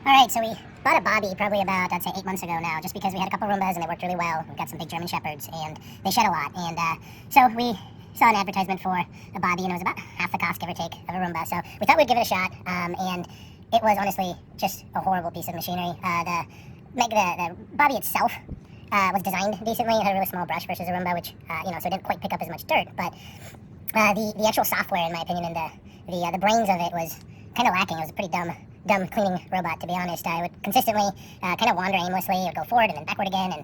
Alright, so we bought a Bobby probably about, I'd say 8 months ago now, just because we had a couple Roombas and they worked really well. We've got some big German Shepherds and they shed a lot. And so we saw an advertisement for a Bobby and it was about half the cost, give or take, of a Roomba. So we thought we'd give it a shot, and it was honestly just a horrible piece of machinery. The Bobby itself was designed decently. It had a really small brush versus a Roomba, which, so it didn't quite pick up as much dirt. But the actual software, in my opinion, and the brains of it was kind of lacking. It was a pretty dumb cleaning robot, to be honest. I would consistently kind of wander aimlessly or go forward and then backward again, and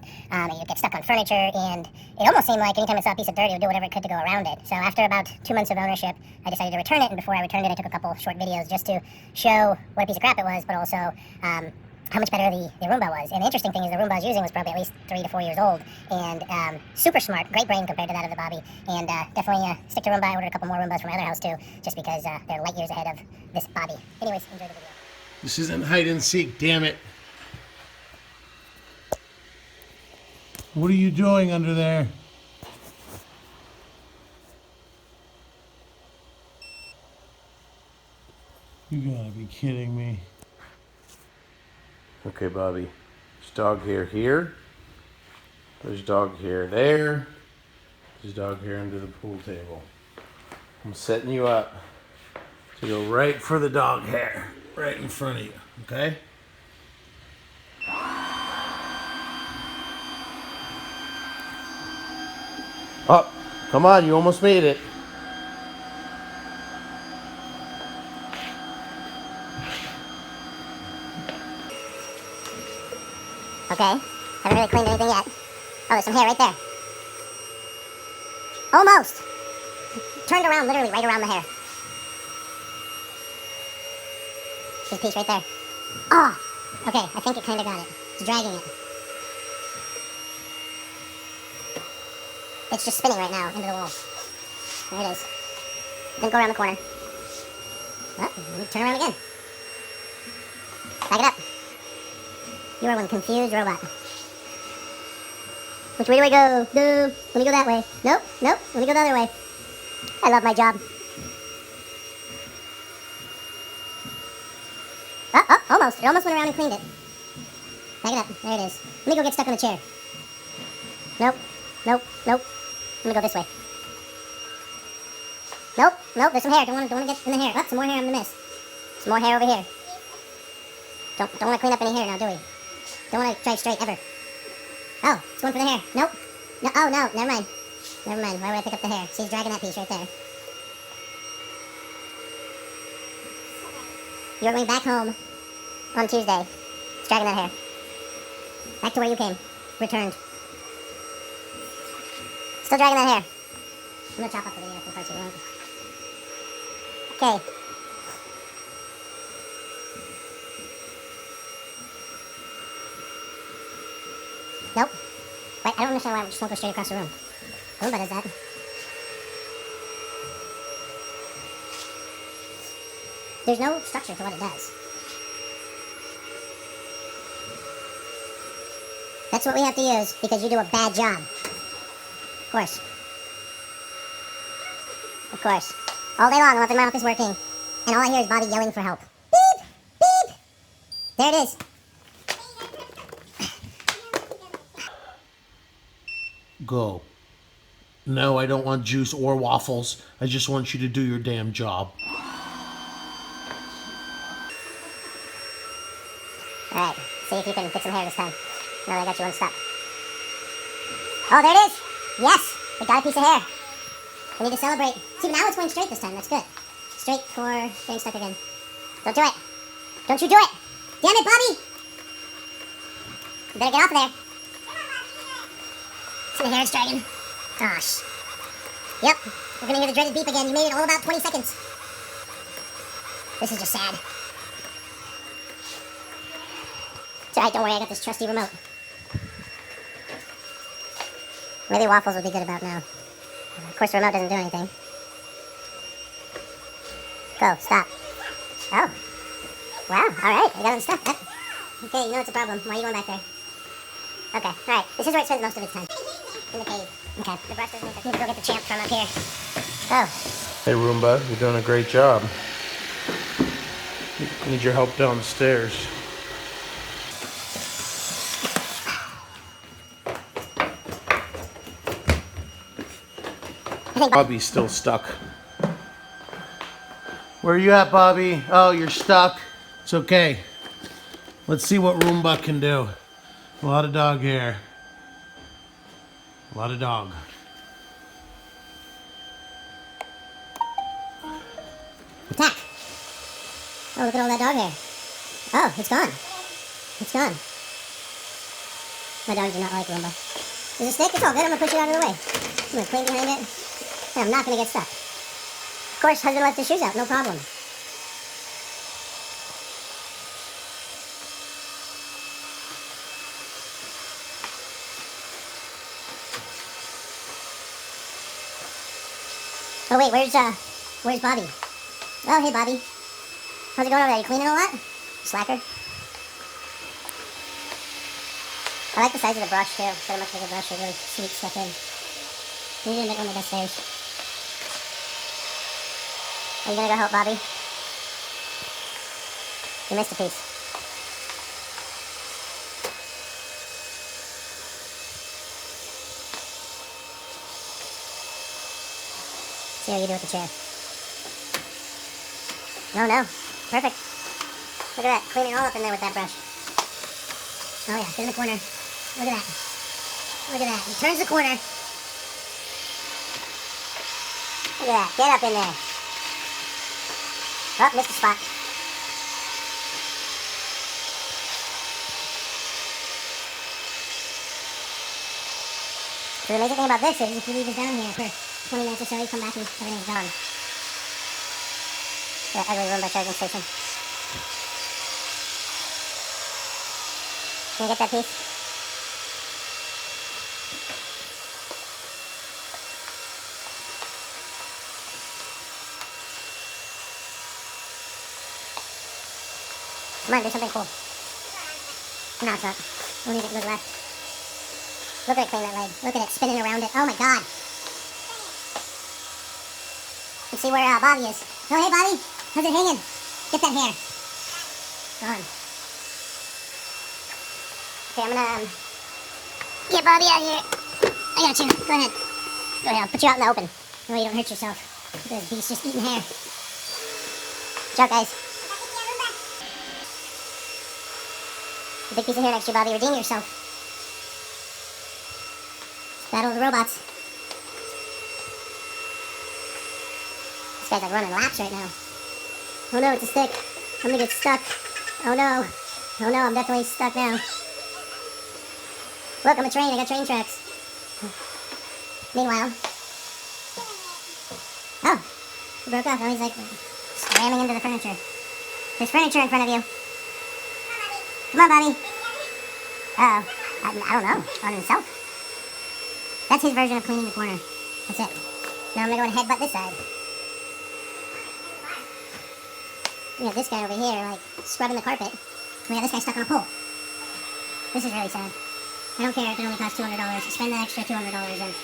it would get stuck on furniture, and it almost seemed like anytime it saw a piece of dirt, it would do whatever it could to go around it. So after about 2 months of ownership, I decided to return it, and before I returned it, I took a couple short videos just to show what a piece of crap it was, but also how much better the Roomba was. And the interesting thing is the Roomba I was using was probably at least 3 to 4 years old, and super smart, great brain compared to that of the Bobby, and definitely stick to Roomba. I ordered a couple more Roombas from my other house too, just because they're light years ahead of this Bobby. Anyways, enjoy the video. This isn't hide and seek, damn it. What are you doing under there? You gotta be kidding me. Okay, Bobby. There's dog hair here. There's dog hair there. There's dog hair under the pool table. I'm setting you up to go right for the dog hair. Right in front of you, okay? Oh, come on, you almost made it. Okay, haven't really cleaned anything yet. Oh, there's some hair right there. Almost! Turned around, literally right around the hair. This piece right there. Oh! Okay, I think it kind of got it. It's dragging it. It's just spinning right now into the wall. There it is. Then go around the corner. Oh, let me turn around again. Back it up. You are one confused robot. Which way do I go? No. Let me go that way. Nope. Let me go the other way. I love my job. Oh, almost. It almost went around and cleaned it. Back it up. There it is. Let me go get stuck in the chair. Nope. Let me go this way. Nope. There's some hair. Don't want to get in the hair. Oh, some more hair I'm gonna miss. Some more hair over here. Don't want to clean up any hair now, do we? Don't want to drive straight ever. Oh, it's going for the hair. Nope. No. Oh no. Never mind. Why would I pick up the hair? See, he's dragging that piece right there. You're going back home on Tuesday. It's dragging that hair. Back to where you came. Returned. Still dragging that hair. I'm gonna chop up the video for the parts you want. Okay. Nope. Wait, I don't understand why we just won't go straight across the room. Roomba does that. There's no structure to what it does. That's what we have to use because you do a bad job. Of course. All day long, nothing my mouth is working. And all I hear is Bobby yelling for help. Beep! Beep! There it is. Go. No, I don't want juice or waffles. I just want you to do your damn job. Alright, see if you can get some hair this time. Now that I got you unstuck. Oh, there it is! Yes! We got a piece of hair. We need to celebrate. See, now it's going straight this time. That's good. Straight for getting stuck again. Don't do it. Don't you do it! Damn it, Bobby! You better get off of there. See the hair it's dragging? Gosh. Yep, we're gonna hear the dreaded beep again. You made it all about 20 seconds. This is just sad. It's alright, don't worry, I got this trusty remote. Maybe waffles would be good about now. Of course, the remote doesn't do anything. Go, stop. Oh. Wow, alright, I got it stuck. Okay, you know it's a problem. Why are you going back there? Okay, alright. This is where it spends most of its time. In the cave. Okay. The brush doesn't need to go get the champ from up here. Go. Hey, Roomba, you're doing a great job. Need your help downstairs. think Bobby's still stuck. Where are you at, Bobby? Oh, you're stuck. It's okay. Let's see what Roomba can do. A lot of dog hair. A lot of dog. Attack. Oh, look at all that dog hair. Oh, it's gone. It's gone. My dogs do not like Roomba. There's a stick. It's all good. I'm going to push it out of the way. I'm going to clean behind it. And I'm not going to get stuck. Of course, husband left his shoes out. No problem. Oh, wait. Where's Bobby? Oh, hey, Bobby. How's it going over there? You cleaning a lot? Slacker. I like the size of the brush, too. It's got a much bigger brush. It really sweet stuff in. Maybe gonna make one of the best stairs. Are you gonna go help Bobby? You missed a piece. See how you do with the chair. No. Perfect. Look at that. Clean it all up in there with that brush. Oh yeah, get in the corner. Look at that. Look at that. He turns the corner. Look at that. Get up in there. Oh, missed a spot. So the amazing thing about this is if you leave this down here for 20 minutes or so, you come back and everything's gone. That ugly Roomba charging station. Can you get that piece? Come on, do something cool. No, it's not. We'll need it to look left. Look at it clean that leg. Look at it spinning around it. Oh my god. Let's see where Bobby is. Oh, hey, Bobby. How's it hanging? Get that hair. Gone. Okay, I'm gonna get Bobby out of here. I got you. Go ahead. Go ahead. I'll put you out in the open. That way you don't hurt yourself. Look at this beast just eating hair. Watch out, guys. A big piece of hair next to you, Bobby. Redeem yourself. Battle of the robots. This guy's like running laps right now. Oh no, it's a stick. I'm gonna get stuck. Oh no. Oh no, I'm definitely stuck now. Look, I'm a train. I got train tracks. Meanwhile. Oh. He broke off. Now he's like slamming into the furniture. There's furniture in front of you. Come on, Bobby. Uh-oh. I don't know. On himself. That's his version of cleaning the corner. That's it. Now I'm gonna go and headbutt this side. We got this guy over here, like, scrubbing the carpet. We got this guy stuck on a pole. This is really sad. I don't care if it only costs $200. Spend the extra $200 and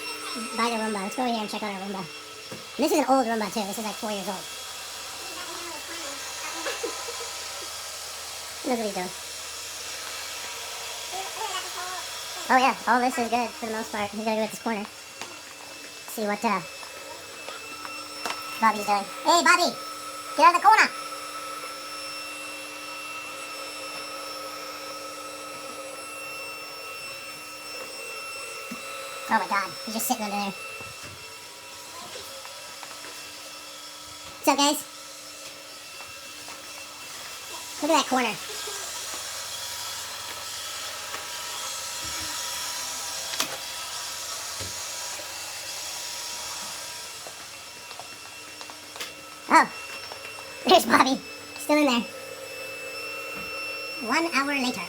buy the Roomba. Let's go over here and check out our Roomba. And this is an old Roomba, too. This is like 4 years old. He knows what he's doing. Oh yeah, all this is good for the most part. He's gotta go at this corner. See what Bobby's doing. Hey, Bobby! Get out of the corner! Oh my god, he's just sitting under there. What's up, guys? Look at that corner. Oh, there's Bobby, still in there. 1 hour later.